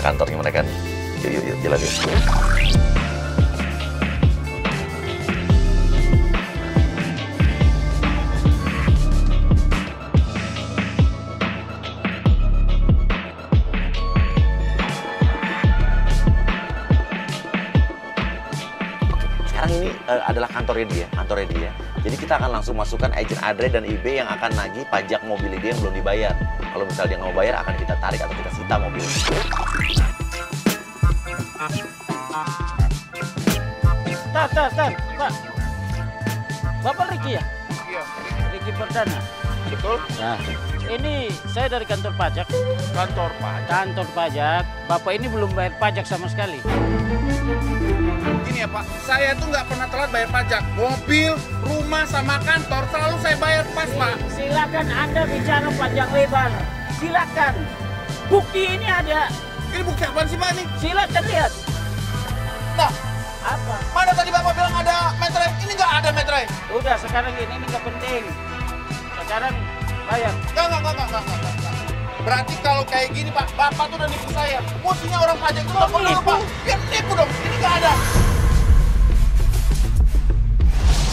kantornya mereka nih. Yuk, jalan yuk. Ini adalah kantornya dia. Jadi kita akan langsung masukkan agent Adre dan IB yang akan nagih pajak mobil dia yang belum dibayar. Kalau misalnya dia nggak mau bayar, akan kita tarik atau kita sita mobilnya. Tar, Pak. Bapak Ricky ya? Iya. Ricky Perdana. Betul? Nah, ini saya dari kantor pajak. Kantor pajak. Kantor pajak. Bapak ini belum bayar pajak sama sekali. Gini ya Pak, saya tuh nggak pernah telat bayar pajak. Mobil, rumah, sama kantor selalu saya bayar pas Pak. Silakan Anda bicara panjang lebar. Silakan. Bukti ini ada. Ini bukti apaan sih Pak ini? Silakan lihat. Nah, Apa? mana tadi Bapak bilang ada meterai? Ini nggak ada meterai. Udah sekarang ini nggak penting. Sekarang bayar. Nggak. Berarti kalau kayak gini Pak, Bapak tuh udah nipu saya. Mestinya orang pajak itu telepon dulu Pak. Biar nipu dong, ini nggak ada.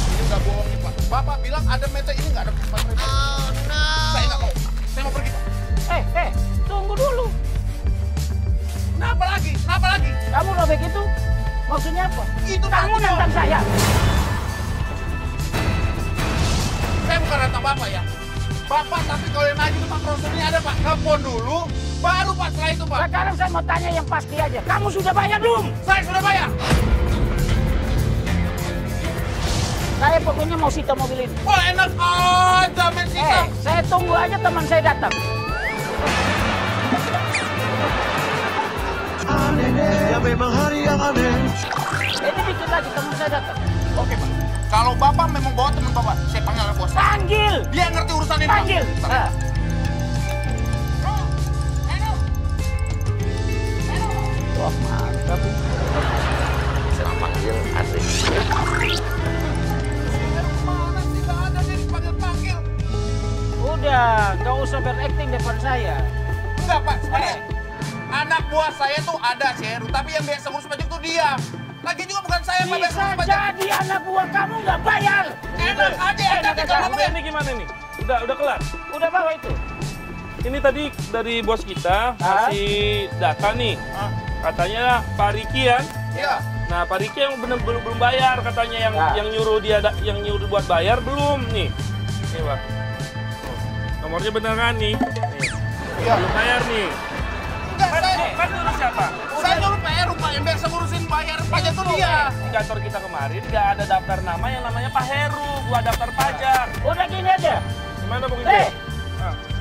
Ini nggak bohong nih Pak. Bapak bilang ada meterai, ini nggak ada meterai. Oh no. Saya nggak mau. Saya mau pergi Pak. Tunggu dulu. Kenapa lagi? Kamu robek itu? Maksudnya apa? Itu Kamu nanti nantang dong. saya. Saya bukan nantang Bapak ya. Bapak tapi kalau yang nagih itu Pak prosedurnya ada Pak. Telepon dulu, baru Pak setelah itu Pak. Sekarang saya mau tanya yang pasti aja. Kamu sudah bayar belum? Saya sudah bayar. Saya pokoknya mau sita mobil ini. Wah enak aja men Sita. Saya tunggu aja teman saya datang. Ya memang hari yang aneh. Ini dikit lagi teman saya datang. Oke Pak. Kalau Bapak memang bawa teman Bapak, saya panggil bos. Panggil. Dia ngerti urusan ini. Pak. Panggil. Bentar. Wah, mantap. Saya panggil Adre. Mana sih nggak ada dia dipanggil-panggil. Udah, nggak usah berakting depan saya. Enggak Pak, sebenarnya anak buah saya tuh ada si Heru, tapi yang biasa ngurus pajak tuh dia. Lagi juga bukan saya Pak biasa Bisa ngurus pajak. jadi anak buah kamu nggak bayar. Enak aja, enak aja aja. ngomongnya. Ini gimana nih? Udah kelar? Udah bawa itu. Ini tadi dari bos kita kasih data nih. Katanya Pak Riki kan? Iya. Nah, Pak Riki yang belum bayar katanya yang nyuruh yang nyuruh buat bayar belum nih. Nih, Pak. Nomornya bener kan nih? Nih. Iya. Belum bayar nih. Enggak, Kan nyuruh siapa? saya nyuruh Pak Heru Pak, yang biasa ngurusin bayar pajak tuh dia. Di kantor kita kemarin nggak ada daftar nama yang namanya Pak Heru buat daftar pajak. Udah gini aja. Gimana Bung Eh, Ibe?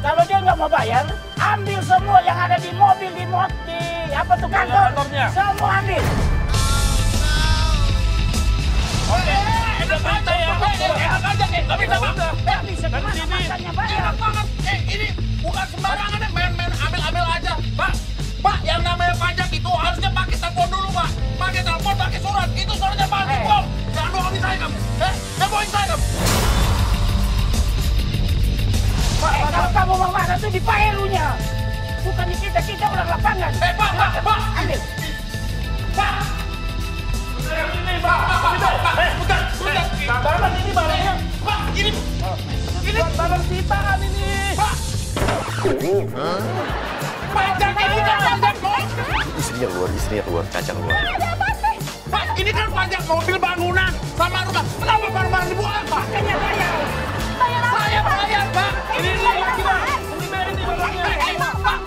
kalau dia nggak mau bayar, ambil semua yang ada di mobil, di apa tuh kantor. Kantornya. Semua ambil. Oke. Udah santai ya. Enak aja, nggak bisa Pak. Nggak bisa, Kan gimana sini. masanya bayar? Enak banget. Ini bukan sembarangan ya, main-main ambil-ambil aja. Pak, yang namanya pajak itu harusnya pakai telepon dulu, Pak. Pakai telepon, pakai surat. Itu suratnya Pak. Kok? Jangan bohongin saya kamu. Jangan bohongin saya kamu. Kalau kamu mau marah tuh di Pak Herunya. Bukan di kita orang lapangan. Pak. Ambil. Pak. Ini Pak. Bukan. Sabaran ini barangnya. Pak, ini Barang sitaan ini. Pak. Pajak ini kan pajak mobil. Istrinya keluar, Caca keluar. Pak, ini kan pajak mobil bangunan sama rumah. Kenapa barang-barang dibuang, Pak? Makanya bayar. Saya bayar, Pak. Ini lagi Pak. Ini barangnya. Pak.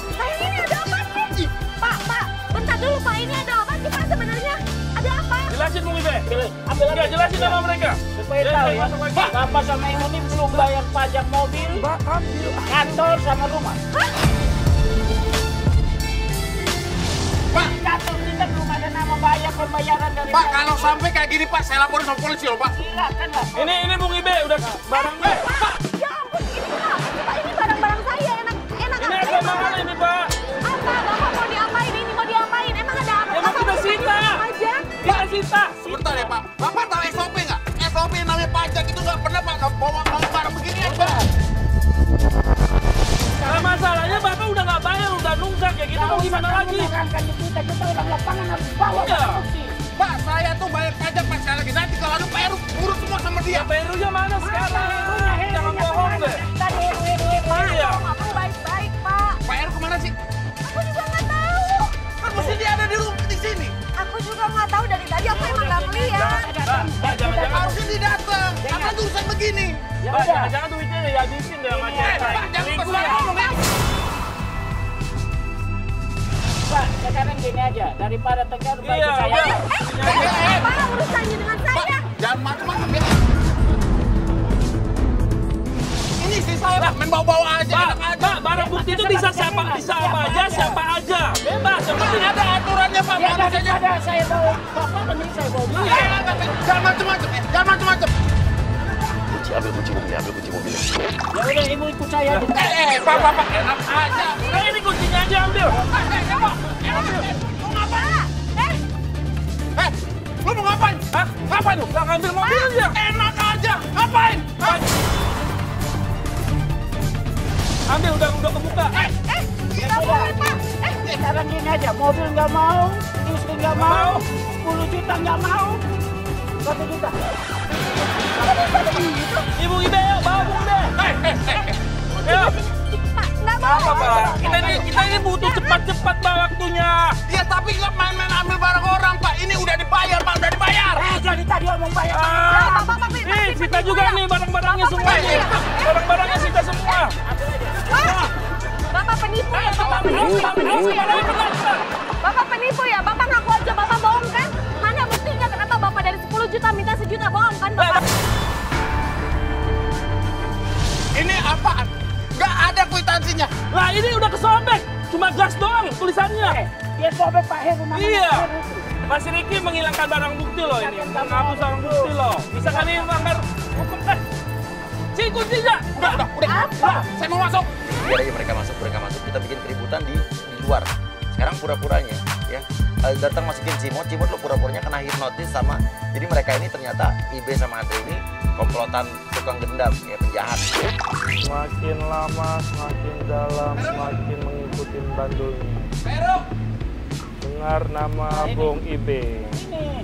Ini ada apa sih? Pak, bentar dulu Pak, ini ada apa sih Pak sebenarnya? Ada apa? Jelasin Bung Ibe. Ambil Enggak, jelasin nama mereka. Supaya tahu ya. masuk lagi. Bapak sama Ibu ini belum bayar pajak mobil, kantor sama rumah. Pak. Kantor kita belum ada nama bayar pembayaran dari Pak, kalau sampai kayak gini, Pak, saya laporin sama polisi loh, Pak. silakan lah. Ini Bung Ibe udah barangnya. Pak, ya ampun, ini kenapa? Pak, ini barang-barang saya, enak Ini aja. ada mahal ini Pak. Apa? Bapak mau diapain? Ini mau diapain? Emang ada apa? Emang kita sita. Aja. Kita sita. Sebentar ya, Pak. Bapak tahu SOP nggak? SOP yang namanya pajak itu nggak pernah, Pak. Bawa barang begini ya, Pak. Nah, masalahnya Bapak udah nggak bayar, udah nunggak ya kita mau gimana lagi? Kita orang lapangan harus bawa Iya. bukti. Pak, saya tuh bayar pajak Pak sekali lagi. Nanti kalau ada Pak urus semua sama dia. Perunya mana sekarang? Jangan bohong deh. Tadi Pak, Iya. kamu ngomong baik-baik, Pak. Pak Heru kemana sih? Aku juga nggak tahu. Kan mesti dia ada di rumah di sini. Aku juga nggak tahu dari tadi. Aku emang nggak melihat. Mbak, jangan-jangan. Harusnya dia datang. Apa tuh urusan begini? Mbak, jangan-jangan duitnya ya habisin deh sama dia. Pak, jangan Selingkuh pesan ya. ngomong ya. Pak, sekarang gini aja, daripada tegar bagi Iya, saya. udah. Apa urusannya dengan Pak, saya? jangan macam-macam ya. Ini sih saya Pak, main bawa-bawa aja, enak aja. Pak, barang bukti itu bisa siapa aja. Bebas, yang Pak, penting. ada aturannya Pak, Ya bagus aja. daripada saya bawa bapak, mending saya bawa dia. Jangan macam-macam ya, jangan macam-macam. Ambil kunci mobilnya. Ya udah, ibu ikut saya. Pak, enak aja. Nah, ini kuncinya aja ambil. Mau ngapain? Eh, Lu mau ngapain? Hah? Ngapain lu? Nggak ngambil mobilnya. Enak aja, ngapain? Ambil, udah kebuka. nggak boleh, Pak. Sekarang gini aja, mobil nggak mau, istri nggak mau, 10 juta nggak mau, 1 juta. Ibu Ibe, yuk, bawa buku deh. Yuk. Pak, nggak mau. Apa, Pak? Kita ini butuh cepat-cepat Pak waktunya. Ya tapi nggak main-main ambil barang orang Pak. Ini udah dibayar Pak, udah dibayar. Jadi tadi omong bayar. Bapak, Nih, Sita juga nih barang-barangnya semua nih. Barang-barangnya Sita semua. Pak, Bapak penipu ya, Bapak penipu ya. Bapak penipu ya, Bapak ngaku aja Bapak bohong kan? Mana buktinya kenapa Bapak dari 10 juta minta 1 juta bohong kan Bapak? Ini apaan? Nggak ada kwitansinya. Lah ini udah kesobek. Cuma gas doang tulisannya. Dia sobek Pak Heru. Iya. Mas Riki menghilangkan barang bukti loh ini. Menghapus barang bukti loh. Bisa kan ini melanggar hukum kan? Si kuncinya. Udah. Apa? Saya mau masuk. Biar aja mereka masuk. Kita bikin keributan di luar. Sekarang pura-puranya ya. Datang masukin Cimot lo pura-puranya kena hipnotis sama. Jadi mereka ini ternyata Ibe sama Andre ini komplotan tukang gendam ya, penjahat. Semakin lama, semakin dalam, semakin mengikuti bandulnya. Heru. Dengar nama Bung Ibe. Ini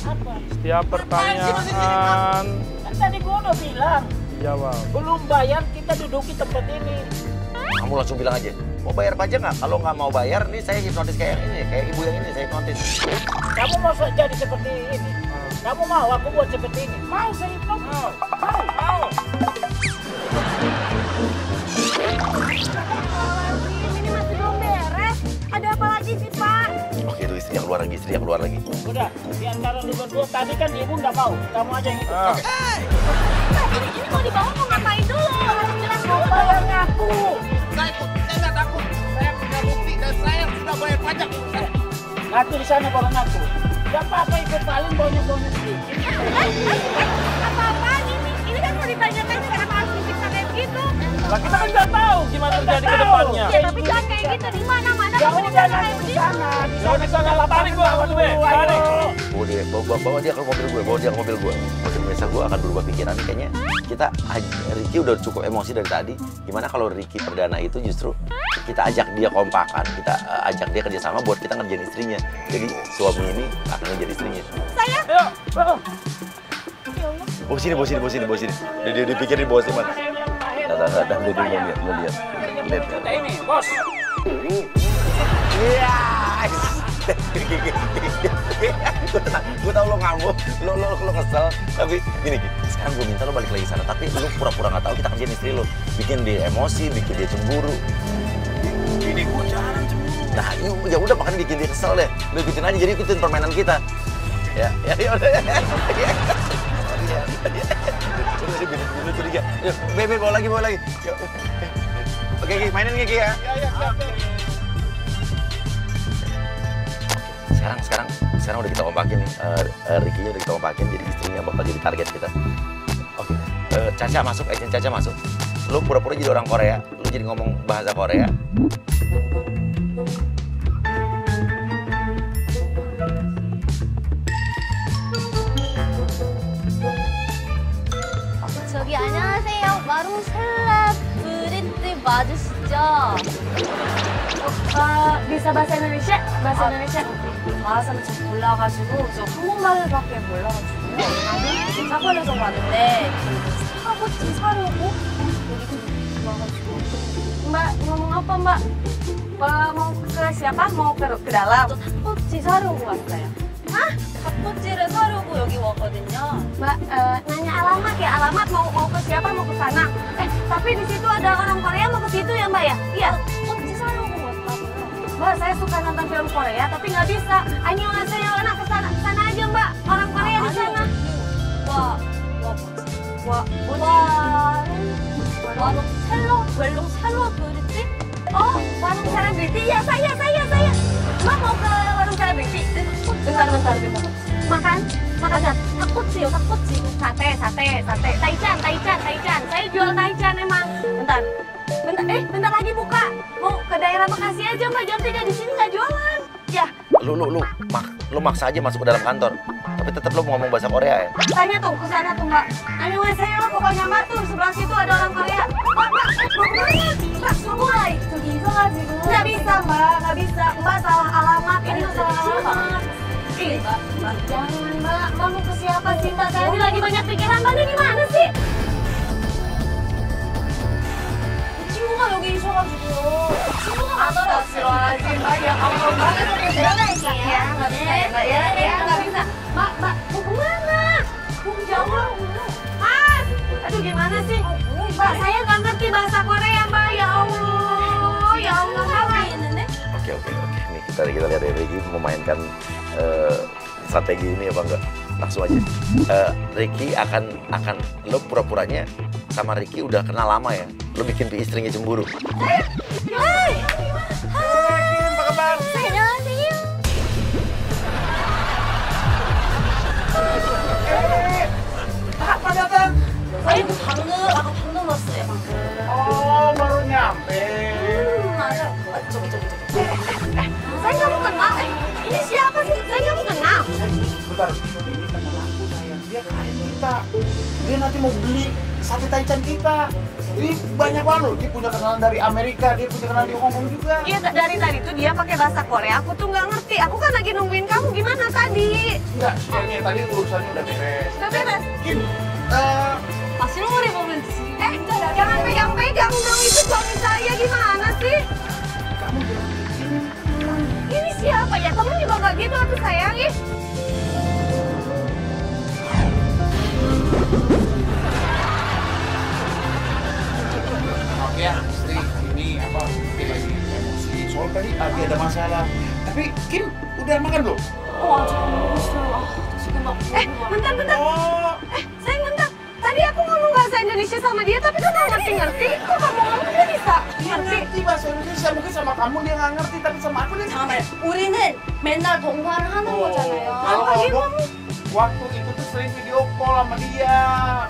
apa? Setiap pertanyaan Kan tadi gua udah bilang, jawab. belum bayar kita duduki tempat ini. Kamu langsung bilang aja, mau bayar pajak nggak? Kalau nggak mau bayar, nih saya hipnotis kayak yang ini, kayak ibu yang ini, saya hipnotis. Kamu mau jadi seperti ini? Kamu mau aku buat seperti ini? Mau saya hipnotis? Mau. Ini masih belum beres. Ada apa lagi sih Pak? Oke, itu istri yang keluar lagi. Udah, di antara lu berdua tadi kan ibu nggak mau. Kamu aja yang ikut. Ini mau dibawa mau ngapain dulu? Harus jelas dulu. Bayar ngaku. Saya nggak takut. Saya punya bukti dan saya sudah bayar pajak. Ngaku di sana baru ngaku. Gak apa-apa ikut paling bonus-bonus sedikit. Apa-apaan ini? Ini kan mau ditanyakan kenapa harus disiksa kayak begitu? Lah kita kan nggak tahu gimana terjadi ke depannya. Ya tapi jangan kayak gitu. Di mana-mana kamu Udah ditanyakan nanti kayak di begitu. sana. Jangan di sana, tarik gua sama gue. Tarik. Bawa dia ke mobil gue. Mobil biasa gue akan berubah pikiran. Kayaknya kita, Ricky udah cukup emosi dari tadi. Gimana kalau Ricky perdana itu justru kita ajak dia kompakan, kita ajak dia kerjasama buat kita ngerjain istrinya. Jadi suami ini akan ngerjain istrinya. Saya? Yuk. Bawa sini. Dia dipikir di bawah sini mana? Dah, dia mau lihat. Kita ini, bos. Iya. Gue tau lo ngamuk, lo kesel. Tapi gini, sekarang gue minta lo balik lagi sana. Tapi lo pura-pura nggak tahu kita kerjain istri lo. Bikin dia emosi, bikin dia cemburu. Ini gue jangan cemburu. Nah, ya udah makanya bikin dia kesel deh. Lo ikutin aja, jadi ikutin permainan kita. Ya udah. Udah curiga. Yuk, Bebe bawa lagi. Yuk. Oke, mainin Kiki ya. Sekarang udah kita kompakin nih. Ricky-nya udah kita kompakin, jadi istrinya bakal jadi target kita. Oke. Caca masuk, agent Caca masuk. Lu pura-pura jadi orang Korea, lu jadi ngomong bahasa Korea. 저기 안녕하세요. 마루 셀럽 브랜드 맞으시죠? 있죠? bisa bahasa Indonesia? bahasa Indonesia? bahasa 잘 몰라가지고 저 한국말밖에 몰라가지고 사관에서 왔는데 스타벅지 사려고 여기 와가지고 Mbak ngomong apa Mbak? mau ke siapa? mau ke dalam? 저 닭꼬치 사려고 왔어요. Hah? 닭꼬치를 사려고 여기 왔거든요. Mbak nanya alamat ya, alamat mau ke siapa? mau ke sana. Tapi di situ ada orang Korea mau ke situ ya Mbak ya? Iya. 닭꼬치 사려고 왔다고요. Mbak saya suka nonton film Korea tapi nggak bisa. Annyeonghaseyo, anak ke sana aja Mbak. Orang Korea di sana. warung Hello Beauty. Oh, warung selebriti. Ya, saya. Mbak mau ke warung selebriti? Bentar. Makan takutsi. Sate. Taichan. Saya jual taichan emang. Bentar, bentar lagi buka. Mau ke daerah Bekasi aja Mbak, jam 3 di sini nggak jualan. Ya. Lu maksa aja masuk ke dalam kantor. Tapi tetap lu ngomong bahasa Korea ya? Tanya tuh ke sana tuh Mbak. Annyeonghaseyo, pokoknya Mbak tuh sebelah situ ada orang Korea. Mbak, mau kemana? Mbak, mulai. Nggak bisa Mbak, nggak bisa. Mbak salah alamat, ini salah alamat. Mbak, jangan Mbak. Mbak mau ke siapa sih Mbak? Saya ini lagi banyak pikiran. Mbak, ini gimana sih? 친구가 여기 있어가지고. 친구가 astagfirullahaladzim Mbak, ya Allah Mbak. Ya, nggak bisa ya Mbak ya, nggak bisa. Mbak, mau kemana? Mau jauh. Mas, aduh gimana sih? Mbak, saya nggak ngerti bahasa Korea Mbak, ya Allah Mbak. Oke. Nih kita lihat ya, Ricky memainkan strategi ini apa enggak? Langsung aja. Ricky akan lo pura-puranya sama Ricky udah kenal lama ya. Lo bikin istrinya cemburu. Hai. Apa kabar? 안녕하세요. Apa datang? aku 방금 왔어요. Oh, baru nyampe. 맞아. 저기. saya nggak mau kenal. Ini siapa sih? Saya nggak mau kenal. Bentar, ini teman aku sayang. Dia klien kita. Dia nanti mau beli sate taichan kita. Ini banyak banget. Dia punya kenalan dari Amerika, dia punya kenalan di Hong Kong juga. Iya, dari tadi tuh dia pakai bahasa Korea. Aku tuh nggak ngerti. Aku kan lagi nungguin kamu. Gimana tadi? Enggak, kayaknya tadi urusannya udah beres. Udah beres. Kim, Masih ngori momen sih. Jangan pegang-pegang dong, itu suami saya. Gimana sih? kamu jangan di sini. Ini siapa ya? Kamu juga nggak gitu atuh sayang. Ih. Oke ya, istri ini apa? Dia lagi emosi. Soal tadi ada masalah. Tapi Kim udah makan belum? 아직 안 먹었어요. 지금 막. bentar. Oh, Sayang bentar. Tadi aku ngomong bahasa Indonesia sama dia, tapi kamu nggak ngerti. Kok kamu ngomong dia bisa dia ngerti? ngerti bahasa Indonesia. Mungkin sama kamu dia nggak ngerti, tapi sama aku dia 잠깐만요. 우리는 맨날 통화를 하는 거잖아요. Kalau apa gitu? waktu itu tuh sering video call sama dia,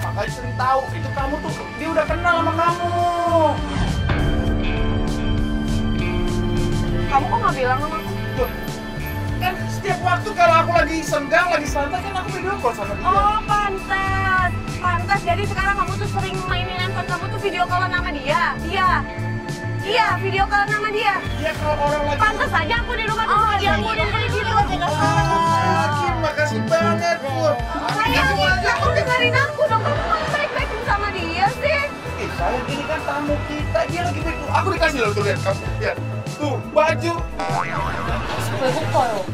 makanya sering tahu. Itu kamu tuh, dia udah kenal sama kamu. Kamu kok nggak bilang sama aku? Tuh, kan setiap waktu kalau aku lagi senggang, lagi santai kan aku video call sama dia. Oh, pantas. Jadi sekarang kamu tuh sering mainin handphone kamu tuh video call sama dia. Iya, video call sama dia. Dia kalau orang lagi. Pantas aja aku di rumah tuh sama dia. Aku udah beli gitu. Kim, makasih banget, Pur. Sayang, kamu dengerin aku dong. Kamu kok baik-baikin sama dia sih? Sayang, ini kan tamu kita, dia lagi baik. Aku dikasih loh tuh, lihat kamu. Lihat. Tuh, baju. 배고파요.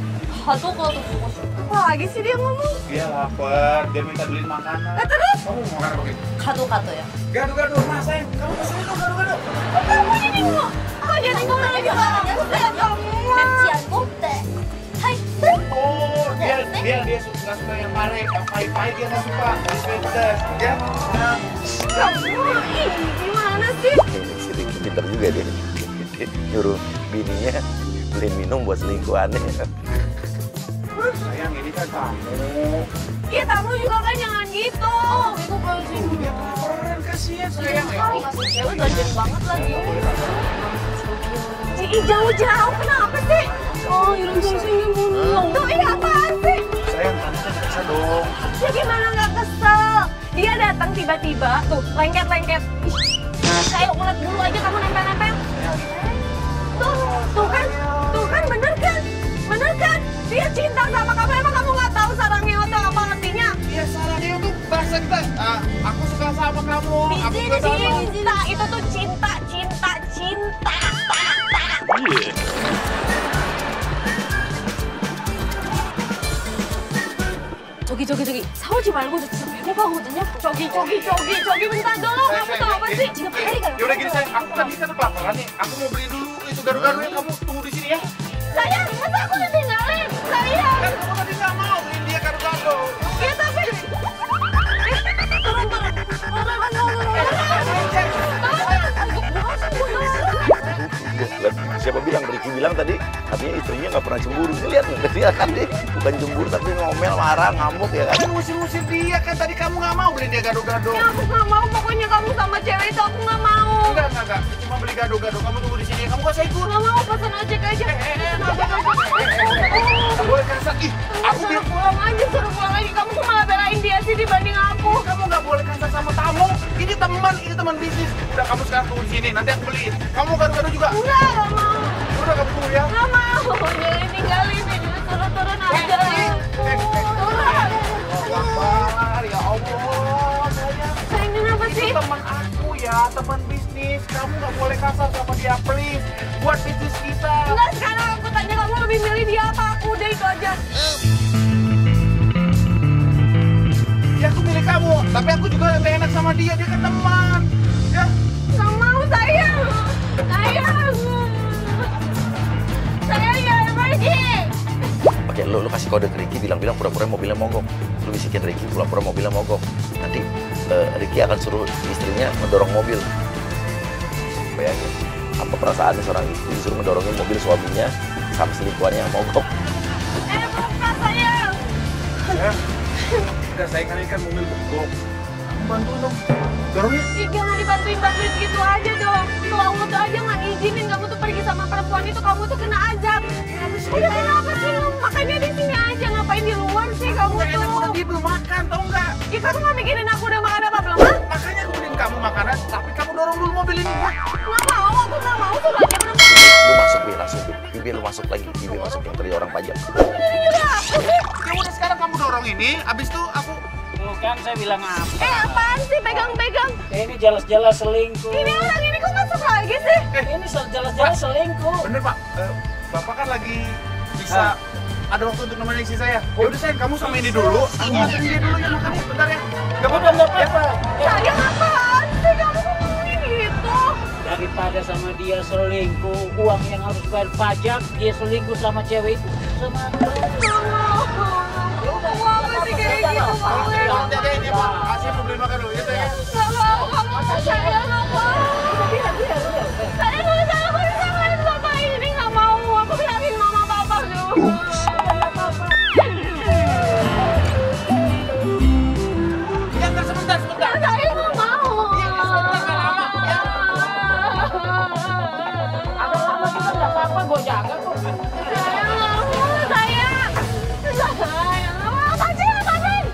가져가도 보고 싶어. Apa lagi sih dia ngomong? Dia lapar, dia minta beliin makanan. Terus? Kamu mau makan apa gitu? 가져가도요. Gado-gado, mas sayang. Kamu pesan itu gado-gado. Kamu ini ngomong. Kok jadi ngomong aja orang semua? Nanti aku teh. Hai. Oh, dia suka yang pare, yang pahit-pahit dia nggak suka. Yang pedas, ya. Nah, Kamu ini gimana sih? Ini si Ricky pintar juga dia. Dia nyuruh bininya beliin minum buat selingkuhannya. sayang ini kan tamu. Iya, tamu juga kan jangan gitu. Itu kalau sih. Dia keren, kasihan sayang. Cewek ganjen banget lagi. Jauh-jauh kenapa sih? Oh, ilang sing mulu. Tuh, ini apaan sih? Sayang, tante bisa dong. Ya gimana nggak kesel? Dia datang tiba-tiba, tuh lengket-lengket. Ih, kayak ulat bulu aja kamu nempel-nempel. Tuh kan, bener kan? Dia cinta sama kamu, emang kamu nggak tahu sarangnya itu apa artinya? Iya, sarangnya itu bahasa kita. Aku suka sama kamu. Aku suka sama. Cinta, itu tuh cinta. 저기 싸우지 말고 저 진짜 배고파거든요. 저기 bentar dulu. Kamu tuh apa sih? Juga Ferry kan? Yaudah gini sayang, aku kan bisa kelaparan nih. Aku mau beli dulu itu gado-gado yang kamu tunggu di sini ya. Sayang, masa aku ditinggalin? Sayang. Kan kamu tadi nggak mau beliin dia gado-gado. Ya tapi turun. Siapa bilang? Ricky bilang tadi katanya istrinya nggak pernah cemburu. Lihat dia kan dia bukan cemburu tapi ngomel, marah, ngamuk ya kan. Kan ngusir-ngusir dia kan tadi kamu nggak mau beliin dia gado-gado. Ya aku nggak mau, pokoknya kamu sama cewek itu aku nggak mau. Enggak. Cuma beli gado-gado. Kamu tunggu di sini. Kamu gak usah ikut. Nggak mau, pesan ojek aja. Nggak boleh kasar. Ih, aku Suruh pulang aja. Kamu kok malah belain dia sih dibanding aku. Kamu nggak boleh kasar sama tamu. Ini teman bisnis. Udah kamu sekarang tunggu di sini. Nanti aku beliin. Kamu gado-gado juga. Nggak mau. Udah kamu tunggu ya. Nggak mau. Jangan tinggalin ini. Turun aja. Wah, ya Allah, Sayang, kenapa sih? teman aku ya, teman bisnis. Kamu nggak boleh kasar sama dia, please. Buat bisnis kita. Enggak, sekarang aku tanya kamu lebih milih dia apa aku, udah itu aja. Ya aku milih kamu, tapi aku juga nggak enak sama dia. Dia kan teman. Ya. Nggak mau, sayang. Sayang, jangan pergi. Oke, lu kasih kode ke Ricky, bilang pura-pura mobilnya mogok. Lu bisikin Ricky pura-pura mobilnya mogok. Nanti Ricky akan suruh istrinya mendorong mobil. Bayangin, apa perasaannya seorang istri disuruh mendorongin mobil suaminya sama selingkuhannya yang mogok. Bukan, sayang. Ya. Udah, saya kan mobil mogok. Kamu bantu dong. Dorongnya. Ih, jangan dibantuin gitu aja dong. Tuh kamu tuh aja nggak ngizinin kamu tuh pergi sama perempuan itu, kamu tuh kena azab. Udah kenapa sih lu? Makanya di sini aja, ngapain di luar sih kamu Nggak enak, udah tuh? dia belum makan, tau nggak? Ih, kamu nggak mikirin aku udah makan apa belum? Hah? Makanya aku beliin kamu makanan, tapi kamu dorong dulu mobil ini. Nggak mau, aku nggak mau. Suruh aja perempuan. Lu masuk, Bi, langsung. Bibi lu masuk lagi. Bibi masuk yang tadi orang pajak. Ini juga aku sih. Ya udah, sekarang kamu dorong ini, abis itu aku. Tuh kan saya bilang apa? Apaan sih pegang-pegang? Ini jelas-jelas selingkuh. Ini orang ini kok masuk lagi sih? Ini jelas-jelas selingkuh. Bener Pak, Bapak kan lagi bisa ada waktu untuk nemenin istri saya. Ya udah sayang, kamu sama ini dulu. Aku anterin dia dulu ya, makan ya, bentar ya. Gak apa-apa, Nggak apa-apa. Sayang, apaan sih? Kamu kok ngomongin gitu? Daripada sama dia selingkuh, uang yang harus bayar pajak, dia selingkuh sama cewek itu sama aku. Apa sih kayak gitu? Nanti aja ini Pak, Asyik mau beliin makan dulu ya sayang. Nggak mau, kamu sayang apa? Saya nggak usah aku disamain bapak ini, nggak mau. Aku bilangin mama papa dulu. Ya nggak, sebentar. Saya nggak mau. Iya, sebentar, nggak lama. Ya. Ada lama juga nggak apa-apa, gue jaga kok. Saya nggak mau, sayang. Sayang, apa sih ngapain?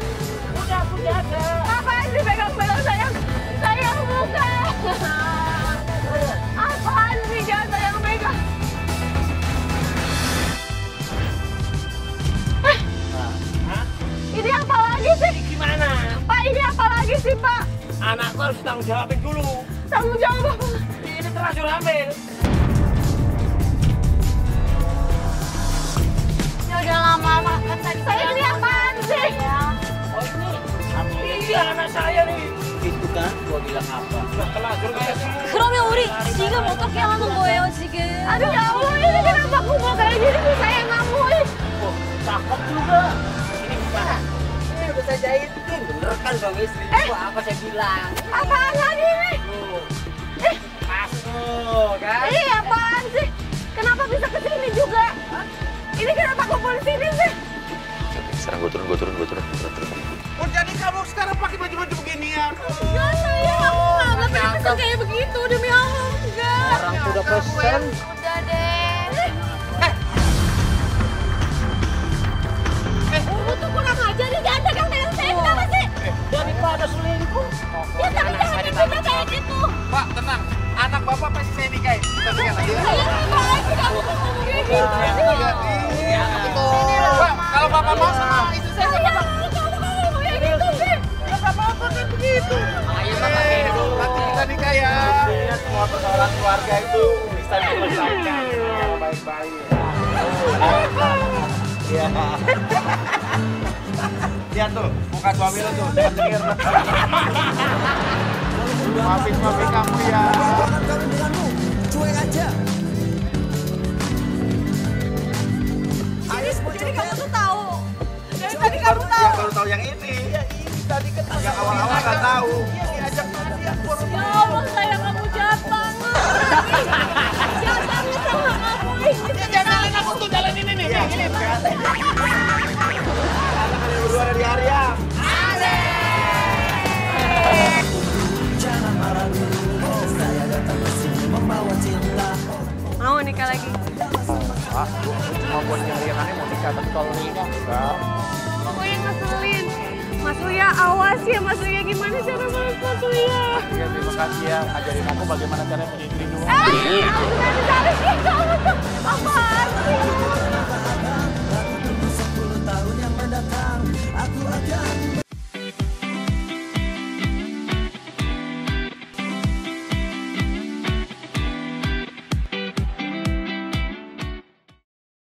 Udah aku jaga. Apaan sih pegang-pegang sayang? Sayang bukan. Apaan sih jangan sayang pegang? Ini apa lagi sih? Gimana? Pak, ini apa lagi sih, Pak? Anakku harus tanggung jawabin dulu. Tanggung jawab apa? Ini terlanjur hamil. Ya udah lama-lama kan tadi. Sayang, ini apaan sih? Oh ini, iya anak saya nih. Itu kan, gua bilang apa? Udah terlanjur kayak sih. 그러면 우리 지금 어떻게 하는 거예요, 지금? Aduh, ya Allah, ini kenapa aku mau kayak gini sih? Saya nggak mau. Oh, cakep juga. Ini gimana? Ini udah saya jahitin. Bener kan dong istri? Apa saya bilang? Apaan lagi ini? Pas tuh, kan? Ih, apaan sih? Kenapa bisa kesini juga? Ini kenapa kumpul di sini sih? Oke, sekarang gue turun. Oh jadi kamu sekarang pakai baju-baju beginian? Enggak, sayang, aku nggak pernah pesen kayak begitu, demi Allah, enggak. Orang sudah pesen. Udah deh. Lu tuh kurang ajar nih, jangan pegang-pegang saya, kenapa sih? Daripada selingkuh. Ya tapi jangan kita kayak gitu. Pak, tenang. Anak Bapak pasti saya nikahin. Kita tinggal. Lihat tuh, muka suami lo tuh, cengir. Maafin suami kamu ya. Kami denganmu, cuek aja. Jadi kamu tuh tahu. Dari tadi kamu tahu. Ya baru tahu yang ini. Ya ini tadi kan yang awal-awal nggak tahu. Iya diajak dia keluar rumah. Ya Allah, sayang kamu jahat banget. Jahat banget sama kamu. Jalan aku tuh jalan ini nih. Ini. Kalian berdua ada di area. Mau nikah lagi? Cuma buat nyari yang aneh mau nikah, tapi kalau nikah enggak. Pokoknya ngeselin. Mas Uya, awas ya Mas Uya. Gimana cara balas Mas Uya? Ya terima kasih ya, ajarin aku bagaimana cara punya istri dulu. Aku nggak bisa. Kamu tuh apaan sih?